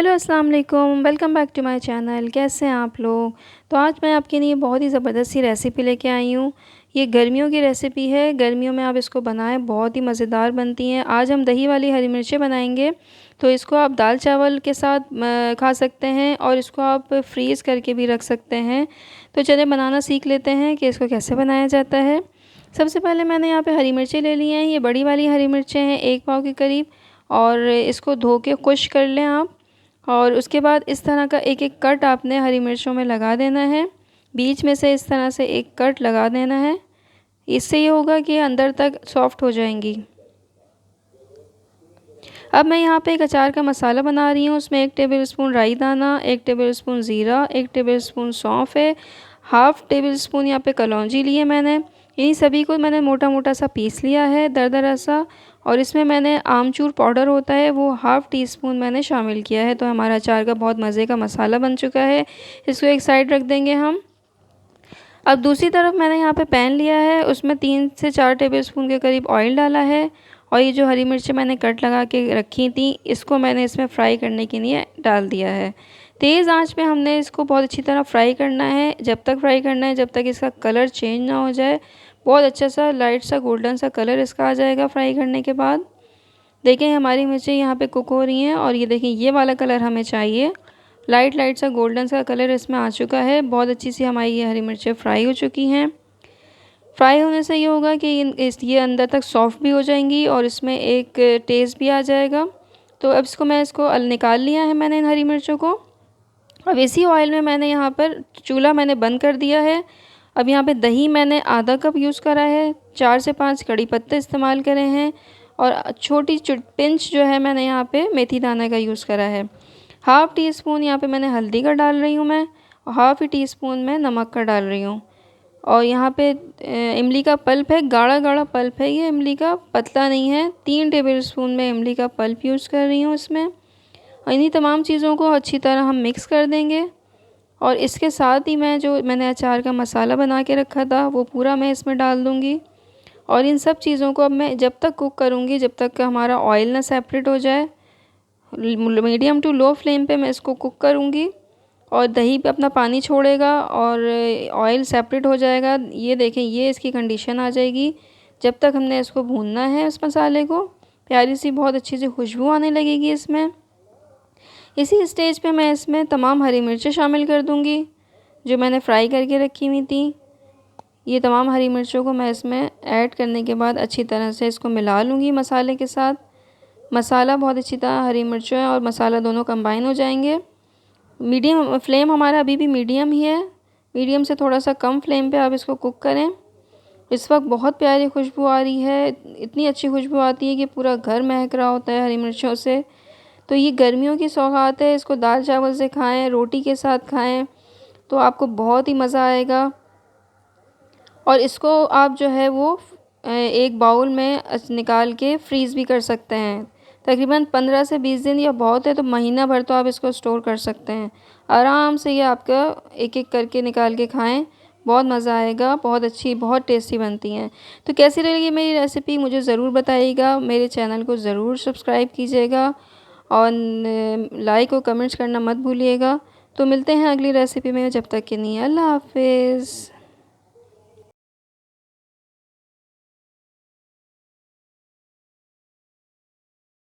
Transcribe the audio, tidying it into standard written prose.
Hello अस्सलाम वालेकुम, welcome back to my channel. कैसे हैं आप लोग? तो आज मैं आपके लिए बहुत ही ज़बरदस्त सी रेसिपी लेके आई हूँ। ये गर्मियों की रेसिपी है, गर्मियों में आप इसको बनाएं, बहुत ही मज़ेदार बनती हैं। आज हम दही वाली हरी मिर्चें बनाएंगे, तो इसको आप दाल चावल के साथ खा सकते हैं और इसको आप फ्रीज़ करके भी रख सकते हैं। तो चलिए बनाना सीख लेते हैं कि इसको कैसे बनाया जाता है। सबसे पहले मैंने यहाँ पे हरी मिर्चें ले ली हैं, ये बड़ी वाली हरी मिर्चें हैं 1 पाव के करीब, और इसको धो के खुश कर लें आप। और उसके बाद इस तरह का एक एक कट आपने हरी मिर्चों में लगा देना है, बीच में से इस तरह से एक कट लगा देना है। इससे ये होगा कि अंदर तक सॉफ्ट हो जाएंगी। अब मैं यहाँ पे एक अचार का मसाला बना रही हूँ। उसमें 1 टेबलस्पून राई दाना, 1 टेबलस्पून ज़ीरा, 1 टेबलस्पून सौंफ है, हाफ़ टेबलस्पून यहाँ पे कलौंजी ली है मैंने। इन्हीं सभी को मैंने मोटा मोटा सा पीस लिया है, दरदरा सा। और इसमें मैंने आमचूर पाउडर होता है वो हाफ़ टी स्पून मैंने शामिल किया है। तो हमारा अचार का बहुत मज़े का मसाला बन चुका है। इसको एक साइड रख देंगे हम। अब दूसरी तरफ मैंने यहाँ पे पैन लिया है, उसमें 3 से 4 टेबलस्पून के करीब ऑयल डाला है। और ये जो हरी मिर्चें मैंने कट लगा के रखी थी, इसको मैंने इसमें फ्राई करने के लिए डाल दिया है। तेज़ आंच पे हमने इसको बहुत अच्छी तरह फ्राई करना है। जब तक फ्राई करना है जब तक इसका कलर चेंज ना हो जाए। बहुत अच्छा सा लाइट सा गोल्डन सा कलर इसका आ जाएगा फ्राई करने के बाद। देखें हमारी मिर्चें यहाँ पे कुक हो रही हैं, और ये देखें ये वाला कलर हमें चाहिए। लाइट लाइट सा गोल्डन सा कलर इसमें आ चुका है। बहुत अच्छी सी हमारी ये हरी मिर्चें फ्राई हो चुकी हैं। फ्राई होने से ये होगा कि ये अंदर तक सॉफ्ट भी हो जाएंगी और इसमें एक टेस्ट भी आ जाएगा। तो अब इसको निकाल लिया है मैंने इन हरी मिर्चों को। अब इसी ऑयल में मैंने यहाँ पर चूल्हा मैंने बंद कर दिया है। अब यहाँ पे दही मैंने आधा कप यूज़ करा है, 4 से 5 कड़ी पत्ते इस्तेमाल करे हैं, और छोटी पिंच जो है मैंने यहाँ पे मेथी दाना का यूज़ करा है। हाफ़ टी स्पून यहाँ पे मैंने हल्दी का डाल रही हूँ मैं, और हाफ़ टी स्पून में नमक का डाल रही हूँ। और यहाँ पे इमली का पल्प है, गाढ़ा गाढ़ा पल्प है ये इमली का, पतला नहीं है। 3 टेबलस्पून में इमली का पल्प यूज़ कर रही हूँ इसमें। और इन्हीं तमाम चीज़ों को अच्छी तरह हम मिक्स कर देंगे। और इसके साथ ही मैंने अचार का मसाला बना के रखा था वो पूरा मैं इसमें डाल दूँगी। और इन सब चीज़ों को अब मैं जब तक कुक करूँगी जब तक कि हमारा ऑयल ना सेपरेट हो जाए। मीडियम टू लो फ्लेम पे मैं इसको कुक करूँगी, और दही पे अपना पानी छोड़ेगा और ऑयल सेपरेट हो जाएगा। ये देखें ये इसकी कंडीशन आ जाएगी। जब तक हमने इसको भूनना है इस मसाले को, प्यारी सी बहुत अच्छी सी खुशबू आने लगेगी इसमें। इसी स्टेज पे मैं इसमें तमाम हरी मिर्चें शामिल कर दूंगी जो मैंने फ्राई करके रखी हुई थी। ये तमाम हरी मिर्चों को मैं इसमें ऐड करने के बाद अच्छी तरह से इसको मिला लूँगी मसाले के साथ। मसाला बहुत अच्छी तरह हरी मिर्चें और मसाला दोनों कंबाइन हो जाएंगे। मीडियम फ्लेम हमारा अभी भी मीडियम ही है, मीडियम से थोड़ा सा कम फ्लेम पे आप इसको कुक करें। इस वक्त बहुत प्यारी खुशबू आ रही है, इतनी अच्छी खुशबू आती है कि पूरा घर महक रहा होता है हरी मिर्चों से। तो ये गर्मियों की सौगात है, इसको दाल चावल से खाएं, रोटी के साथ खाएं, तो आपको बहुत ही मज़ा आएगा। और इसको आप जो है वो एक बाउल में निकाल के फ्रीज़ भी कर सकते हैं। तकरीबन 15 से 20 दिन, या बहुत है तो महीना भर तो आप इसको स्टोर कर सकते हैं आराम से। ये आपका एक एक करके निकाल के खाएं, बहुत मज़ा आएगा। बहुत अच्छी बहुत टेस्टी बनती हैं। तो कैसी लगी मेरी रेसिपी मुझे ज़रूर बताइएगा। मेरे चैनल को ज़रूर सब्सक्राइब कीजिएगा, और लाइक और कमेंट्स करना मत भूलिएगा। तो मिलते हैं अगली रेसिपी में, जब तक के लिए अल्लाह हाफ़िज़।